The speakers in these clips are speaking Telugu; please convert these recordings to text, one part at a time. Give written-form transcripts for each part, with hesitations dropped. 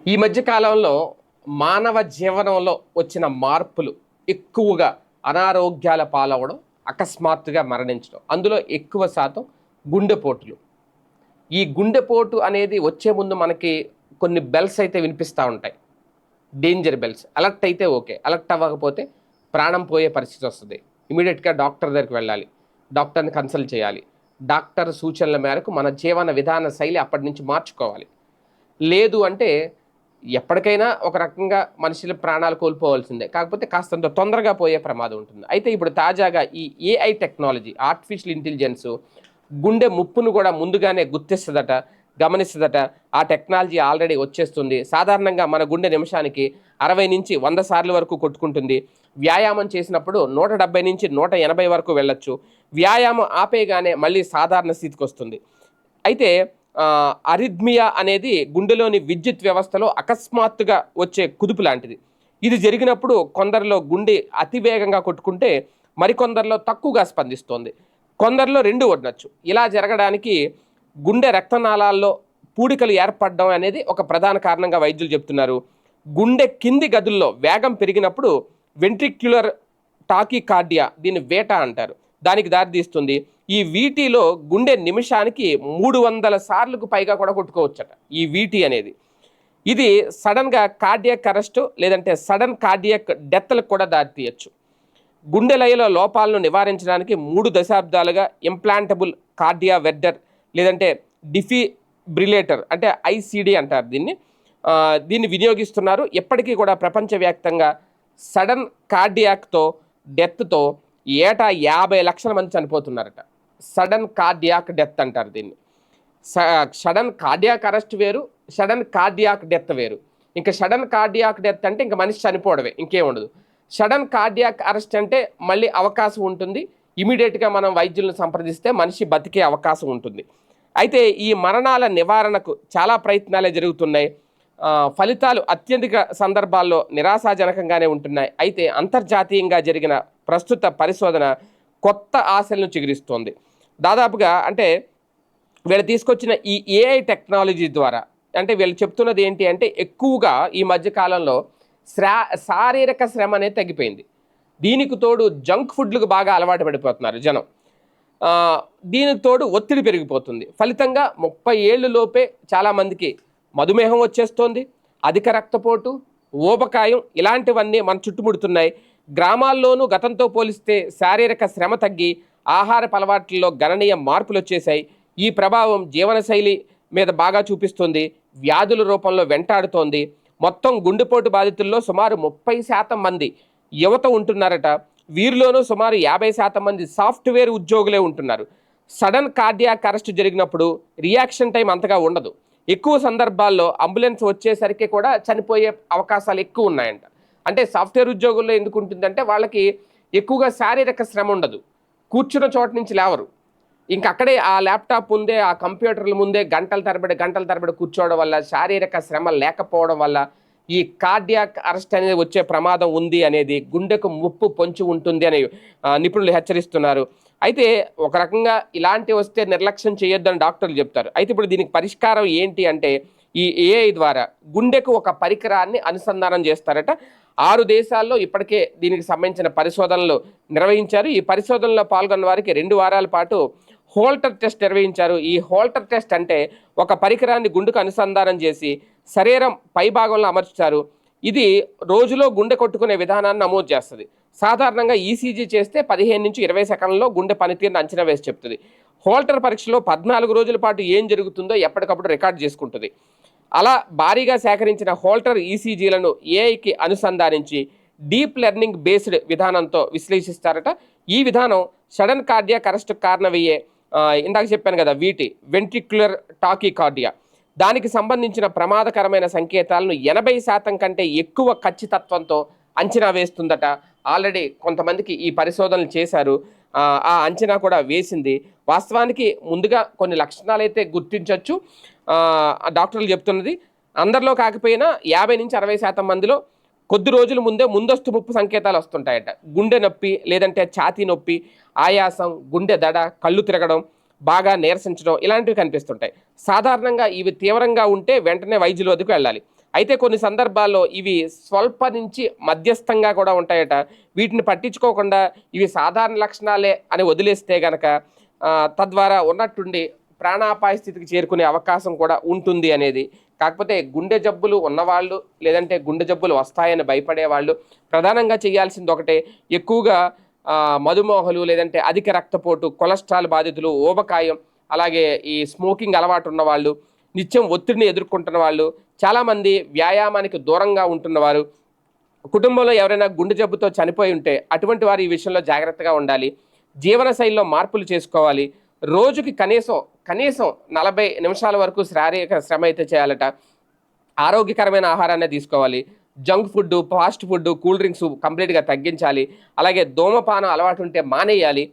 ఈ మధ్య కాలంలో మానవ జీవనంలో వచ్చిన మార్పులు ఎక్కువగా అనారోగ్యాల పాలవడం, అకస్మాత్తుగా మరణించడం. అందులో ఎక్కువ శాతం గుండెపోటులు. ఈ గుండెపోటు అనేది వచ్చే ముందు మనకి కొన్ని బెల్స్ అయితే వినిపిస్తూ ఉంటాయి. Danger bells. అలర్ట్ అయితే ఓకే. అలర్ట్ అవ్వకపోతే ప్రాణం పోయే పరిస్థితి వస్తుంది. ఇమీడియట్‌గా డాక్టర్ దగ్గరికి వెళ్ళాలి. డాక్టర్‌ని కన్సల్ట్ చేయాలి. డాక్టర్ సూచనల మేరకు మన జీవన విధాన శైలి అప్పటి నుంచి మార్చుకోవాలి. లేదు అంటే ఎప్పటికైనా ఒక రకంగా మనుషులు ప్రాణాలు కోల్పోవాల్సిందే. కాకపోతే కాస్తంత తొందరగా పోయే ప్రమాదం ఉంటుంది. అయితే ఇప్పుడు తాజాగా ఈ ఏఐ టెక్నాలజీ, ఆర్టిఫిషియల్ ఇంటెలిజెన్సు గుండె ముప్పును కూడా ముందుగానే గుర్తిస్తదట, గమనిస్తదట. ఆ టెక్నాలజీ ఆల్రెడీ వచ్చేస్తుంది. సాధారణంగా మన గుండె నిమిషానికి 60-100 సార్లు వరకు కొట్టుకుంటుంది. వ్యాయామం చేసినప్పుడు 170-180 వరకు వెళ్ళొచ్చు. వ్యాయామం ఆపేయగానే మళ్ళీ సాధారణ స్థితికి వస్తుంది. అయితే అరిథ్మియా అనేది గుండెలోని విద్యుత్ వ్యవస్థలో అకస్మాత్తుగా వచ్చే కుదుపు లాంటిది. ఇది జరిగినప్పుడు కొందరిలో గుండె అతివేగంగా కొట్టుకుంటే మరికొందరిలో తక్కువగా స్పందిస్తోంది. కొందరిలో 2 ఉండొచ్చు. ఇలా జరగడానికి గుండె రక్తనాళాల్లో పూడికలు ఏర్పడడం అనేది ఒక ప్రధాన కారణంగా వైద్యులు చెప్తున్నారు. గుండె కింది గదుల్లో వేగం పెరిగినప్పుడు వెంట్రిక్యులర్ టాకీకార్డియా, దీన్ని వేటా అంటారు, దానికి దారితీస్తుంది. ఈ వీటీలో గుండె నిమిషానికి 300 సార్లకు పైగా కూడా కొట్టుకోవచ్చట ఈ వీటీ అనేది. ఇది సడన్గా కార్డియాక్ అరెస్ట్ లేదంటే సడన్ కార్డియాక్ డెత్లకు కూడా దారితీయచ్చు. గుండె లయలో లోపాలను నివారించడానికి 3 దశాబ్దాలుగా ఇంప్లాంటబుల్ కార్డియా వెర్టర్ లేదంటే డిఫిబ్రిలేటర్ అంటే ఐసిడి అంటారు దీన్ని. దీన్ని వినియోగిస్తున్నారు. ఎప్పటికీ కూడా ప్రపంచవ్యాప్తంగా సడన్ కార్డియాక్తో డెత్తో ఏటా 50 లక్షల మంది చనిపోతున్నారట. సడన్ కార్డియాక్ డెత్ అంటారు దీన్ని. సడన్ కార్డియాక్ అరెస్ట్ వేరు, సడన్ కార్డియాక్ డెత్ వేరు. ఇంకా సడన్ కార్డియాక్ డెత్ అంటే ఇంకా మనిషి చనిపోవడమే, ఇంకేం ఉండదు. సడన్ కార్డియాక్ అరెస్ట్ అంటే మళ్ళీ అవకాశం ఉంటుంది. ఇమీడియట్గా మనం వైద్యులను సంప్రదిస్తే మనిషి బతికే అవకాశం ఉంటుంది. అయితే ఈ మరణాల నివారణకు చాలా ప్రయత్నాలే జరుగుతున్నాయి. ఫలితాలు అత్యధిక సందర్భాల్లో నిరాశాజనకంగానే ఉంటున్నాయి. అయితే అంతర్జాతీయంగా జరిగిన ప్రస్తుత పరిశోధన కొత్త ఆశలను చిగురిస్తోంది. దాదాపుగా అంటే వీళ్ళు తీసుకొచ్చిన ఈ ఏఐ టెక్నాలజీ ద్వారా అంటే వీళ్ళు చెప్తున్నది ఏంటి అంటే ఎక్కువగా ఈ మధ్యకాలంలో శారీరక శ్రమ అనేది తగ్గిపోయింది. దీనికి తోడు జంక్ ఫుడ్లకు బాగా అలవాటు పడిపోతున్నారు జనం. దీనికి తోడు ఒత్తిడి పెరిగిపోతుంది. ఫలితంగా 30 ఏళ్ళు లోపే చాలామందికి మధుమేహం వచ్చేస్తోంది. అధిక రక్తపోటు, ఊబకాయం ఇలాంటివన్నీ మన చుట్టుముడుతున్నాయి. గ్రామాల్లోనూ గతంతో పోలిస్తే శారీరక శ్రమ తగ్గి ఆహారపు అలవాట్లలో గణనీయ మార్పులు వచ్చేసాయి. ఈ ప్రభావం జీవనశైలి మీద బాగా చూపిస్తుంది. వ్యాధుల రూపంలో వెంటాడుతోంది. మొత్తం గుండెపోటు బాధితుల్లో సుమారు 30% మంది యువత ఉంటున్నారట. వీరిలోనూ సుమారు 50% మంది సాఫ్ట్వేర్ ఉద్యోగులే ఉంటున్నారు. సడన్ కార్డియాక్ అరెస్ట్ జరిగినప్పుడు రియాక్షన్ టైం అంతగా ఉండదు. ఎక్కువ సందర్భాల్లో అంబులెన్స్ వచ్చేసరికి కూడా చనిపోయే అవకాశాలు ఎక్కువ ఉన్నాయంట. అంటే సాఫ్ట్వేర్ ఉద్యోగుల్లో ఎందుకు ఉంటుందంటే వాళ్ళకి ఎక్కువగా శారీరక శ్రమ ఉండదు. కూర్చున్న చోట నుంచి లేవరు. ఇంక అక్కడే ఆ ల్యాప్టాప్ ముందే, ఆ కంప్యూటర్ల ముందే గంటల తరబడి కూర్చోవడం వల్ల, శారీరక శ్రమ లేకపోవడం వల్ల ఈ కార్డియాక్ అరెస్ట్ అనేది వచ్చే ప్రమాదం ఉంది అనేది, గుండెకు ముప్పు పొంచి ఉంటుంది అని నిపుణులు హెచ్చరిస్తున్నారు. అయితే ఒక రకంగా ఇలాంటి వస్తే నిర్లక్ష్యం చేయొద్దని డాక్టర్లు చెప్తారు. అయితే ఇప్పుడు దీనికి పరిష్కారం ఏంటి అంటే ఈ ఏఐ ద్వారా గుండెకు ఒక పరికరాన్ని అనుసంధానం చేస్తారట. 6 దేశాల్లో ఇప్పటికే దీనికి సంబంధించిన పరిశోధనలు నిర్వహించారు. ఈ పరిశోధనలో పాల్గొన్న వారికి 2 వారాల పాటు హోల్టర్ టెస్ట్ నిర్వహించారు. ఈ హోల్టర్ టెస్ట్ అంటే ఒక పరికరాన్ని గుండెకు అనుసంధానం చేసి శరీరం పై భాగంలో అమర్చారు. ఇది రోజులో గుండె కొట్టుకునే విధానాన్ని నమోదు చేస్తుంది. సాధారణంగా ఈసీజీ చేస్తే 15-20 సెకండ్లలో గుండె పనితీరును అంచనా వేసి చెప్తుంది. హోల్టర్ పరీక్షలో 14 రోజుల పాటు ఏం జరుగుతుందో ఎప్పటికప్పుడు రికార్డ్ చేసుకుంటుంది. అలా భారీగా సేకరించిన హోల్టర్ ఈసీజీలను ఏఐకి అనుసంధానించి డీప్ లెర్నింగ్ బేస్డ్ విధానంతో విశ్లేషిస్తారట. ఈ విధానం సడన్ కార్డియాక్ అరెస్ట్ కారణమయ్యే ఇందాక చెప్పాను కదా వీటి వెంట్రిక్యులర్ టాకీకార్డియా, దానికి సంబంధించిన ప్రమాదకరమైన సంకేతాలను 80% కంటే ఎక్కువ ఖచ్చితత్వంతో అంచనా వేస్తుందట. ఆల్రెడీ కొంతమందికి ఈ పరిశోధనలు చేశారు. ఆ అంచనా కూడా వేసింది. వాస్తవానికి ముందుగా కొన్ని లక్షణాలు అయితే గుర్తించవచ్చు. డాక్టర్లు చెప్తున్నది అందరిలో కాకపోయినా 50-60% మందిలో కొద్ది రోజుల ముందే ముందస్తు ముప్పు సంకేతాలు వస్తుంటాయట. గుండె నొప్పి లేదంటే ఛాతీ నొప్పి, ఆయాసం, గుండె దడ, కళ్ళు తిరగడం, బాగా నీరసించడం ఇలాంటివి కనిపిస్తుంటాయి. సాధారణంగా ఇవి తీవ్రంగా ఉంటే వెంటనే వైద్యుల వద్దకు వెళ్ళాలి. అయితే కొన్ని సందర్భాల్లో ఇవి స్వల్ప నుంచి మధ్యస్థంగా కూడా ఉంటాయట. వీటిని పట్టించుకోకుండా ఇవి సాధారణ లక్షణాలే అని వదిలేస్తే గనక తద్వారా ఉన్నట్టుండి ప్రాణాపాయ స్థితికి చేరుకునే అవకాశం కూడా ఉంటుంది అనేది. కాకపోతే గుండె జబ్బులు ఉన్నవాళ్ళు, లేదంటే గుండె జబ్బులు వస్తాయని భయపడే వాళ్ళు ప్రధానంగా చేయాల్సింది ఒకటే, ఎక్కువగా మధుమేహాలు, లేదంటే అధిక రక్తపోటు, కొలెస్ట్రాల్ బాధితులు, ఊబకాయం, అలాగే ఈ స్మోకింగ్ అలవాటు ఉన్నవాళ్ళు, నిత్యం ఒత్తిడిని ఎదుర్కొంటున్న వాళ్ళు, చాలామంది వ్యాయామానికి దూరంగా ఉంటున్నవారు, కుటుంబంలో ఎవరైనా గుండె జబ్బుతో చనిపోయి ఉంటే అటువంటి వారు ఈ విషయంలో జాగ్రత్తగా ఉండాలి. జీవనశైలిలో మార్పులు చేసుకోవాలి. రోజుకి కనీసం కనీసం 40 నిమిషాల వరకు శారీరక శ్రమ అయితే చేయాలట. ఆరోగ్యకరమైన ఆహారాన్ని తీసుకోవాలి. Junk food, fast food, cool drinks కంప్లీట్గా తగ్గించాలి. అలాగే ధూమపానం అలవాటు ఉంటే మానేయాలి.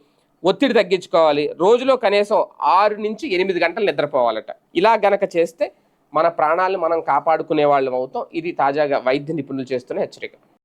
ఒత్తిడి తగ్గించుకోవాలి. రోజులో కనీసం 6 నుంచి 8 గంటలు నిద్రపోవాలట. ఇలా గనక చేస్తే మన ప్రాణాలను మనం కాపాడుకునే వాళ్ళం అవుతాం. ఇది తాజాగా వైద్య నిపుణులు చేస్తున్న హెచ్చరిక.